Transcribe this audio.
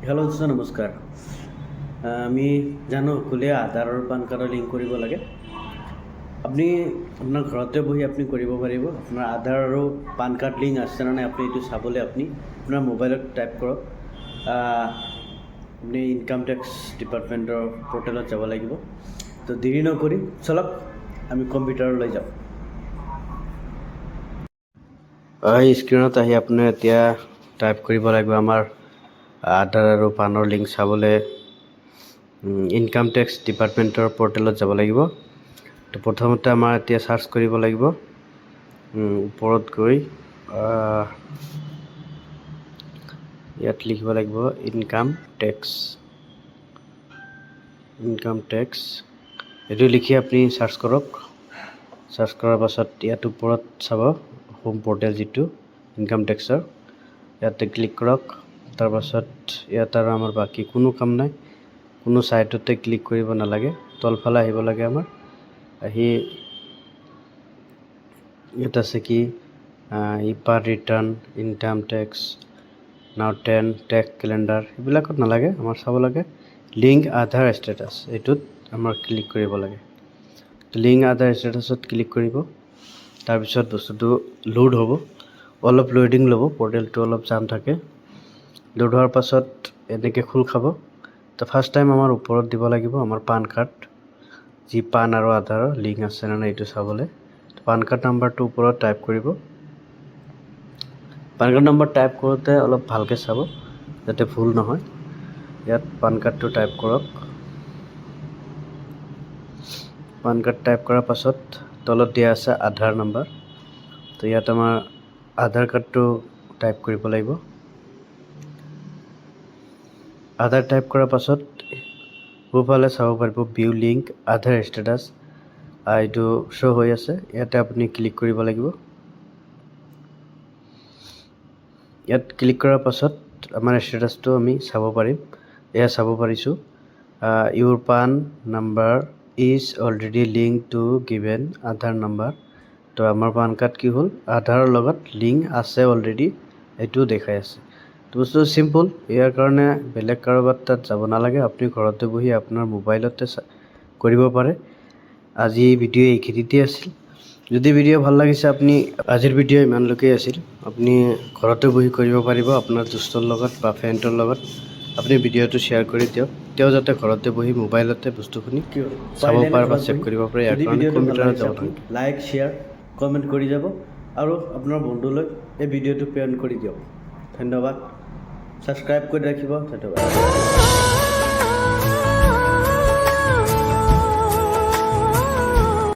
Hello' দোস্ত নমস্কাৰ। আমি জানো সকলোৱে আধাৰ আৰু পান কাৰ্ডৰ লিংক কৰিব লাগে। আপুনি আপোনাৰ ঘৰতে বহি আপুনি কৰিব পাৰিব। আপোনাৰ আধাৰ আৰু পান কাৰ্ড লিংক আছে নে নাই আপুনি এইটো চাবলৈ আপুনি আপোনাৰ মোবাইলত টাইপ কৰক। আপুনি ইনকাম টেক্স ডিপাৰ্টমেণ্টৰ পৰ্টেলত যাব লাগিব। তো দেৰি নকৰি চলক আমি কম্পিউটাৰলৈ যাওঁ। এই স্ক্ৰীণত আহি আপুনি এতিয়া টাইপ কৰিব লাগিব আমাৰ আধাৰ আৰু পানৰ লিংক চাবলৈ ইনকাম টেক্স ডিপাৰ্টমেণ্টৰ পৰ্টেলত যাব লাগিব। তো প্ৰথমতে আমাৰ এতিয়া চাৰ্চ কৰিব লাগিব ওপৰত গৈ ইয়াত লিখিব লাগিব ইনকাম টেক্স এইটো লিখি আপুনি চাৰ্চ কৰক। চাৰ্চ কৰাৰ পাছত ইয়াত ওপৰত চাব হোম পৰ্টেল যিটো ইনকাম টেক্সৰ, ইয়াতে ক্লিক কৰক। তাৰপাছত ইয়াত আৰু আমাৰ বাকী কোনো কাম নাই, কোনো ছাইটতে ক্লিক কৰিব নালাগে। তলফালে আহিব লাগে। আমাৰ আহি ইয়াত আছে কি ইপাৰ ৰিটাৰ্ণ, ইনকাম টেক্স, নাও 10 টেক্স কেলেণ্ডাৰ, এইবিলাকত নালাগে। আমাৰ চাব লাগে লিংক আধাৰ ষ্টেটাছ, এইটোত আমাৰ ক্লিক কৰিব লাগে। লিংক আধাৰ ষ্টেটাছত ক্লিক কৰিব। তাৰপিছত বস্তুটো লোড হ'ব, অলপ লোডিং ল'ব, পৰ্টেলটো অলপ জাম থাকে। লোড হোৱাৰ পাছত এনেকৈ খোল খাব। তো ফাৰ্ষ্ট টাইম আমাৰ ওপৰত দিব লাগিব আমাৰ পান কাৰ্ড, যি পান আৰু আধাৰৰ লিংক আছে নে নাই এইটো চাবলৈ। পান কাৰ্ড নাম্বাৰটো ওপৰত টাইপ কৰিব। পান কাৰ্ড নম্বৰ টাইপ কৰোঁতে অলপ ভালকৈ চাব যাতে ভুল নহয়। ইয়াত পান কাৰ্ডটো টাইপ কৰক। পান কাৰ্ড টাইপ কৰাৰ পাছত তলত দিয়া আছে আধাৰ নাম্বাৰ। তো ইয়াত আমাৰ আধাৰ কাৰ্ডটো টাইপ কৰিব লাগিব। আধাৰ টাইপ কৰাৰ পাছত সোঁফালে চাব পাৰিব ভিউ লিংক আধাৰ ষ্টেটাছ, এইটো শ্ব' হৈ আছে। ইয়াতে আপুনি ক্লিক কৰিব লাগিব। ইয়াত ক্লিক কৰাৰ পাছত আমাৰ ষ্টেটাছটো আমি চাব পাৰিম। এয়া চাব পাৰিছোঁ your PAN number is already link to given Aadhaar number. তো আমাৰ পান কাৰ্ড কি হ'ল, আধাৰৰ লগত লিংক আছে অলৰেডি, এইটো দেখাই আছে। তো বস্তু চিম্পল। ইয়াৰ কাৰণে বেলেগ কাৰোবাৰ তাত যাব নালাগে, আপুনি ঘৰতে বহি আপোনাৰ মোবাইলতে কৰিব পাৰে। আজি ভিডিঅ' এইখিনিতে আছিল। যদি ভিডিঅ' ভাল লাগিছে, আপুনি আজিৰ ভিডিঅ' ইমানলৈকে আছিল। আপুনি ঘৰতে বহি কৰিব পাৰিব আপোনাৰ দোস্তৰ লগত বা ফ্ৰেণ্ডৰ লগত। আপুনি ভিডিঅ'টো শ্বেয়াৰ কৰি দিয়ক, তেওঁ যাতে ঘৰতে বহি মোবাইলতে বস্তুখিনি চাব পাৰে বা চেক কৰিব পাৰে। ইয়াৰ কাৰণে কম্পিউটাৰত যাব লাগে। লাইক, শ্বেয়াৰ, কমেণ্ট কৰি যাব আৰু আপোনাৰ বন্ধুলৈ এই ভিডিঅ'টো প্ৰেৰণ কৰি দিয়ক। ধন্যবাদ। ছাবস্ক্ৰাইব কৰি ৰাখিব। ধন্যবাদ।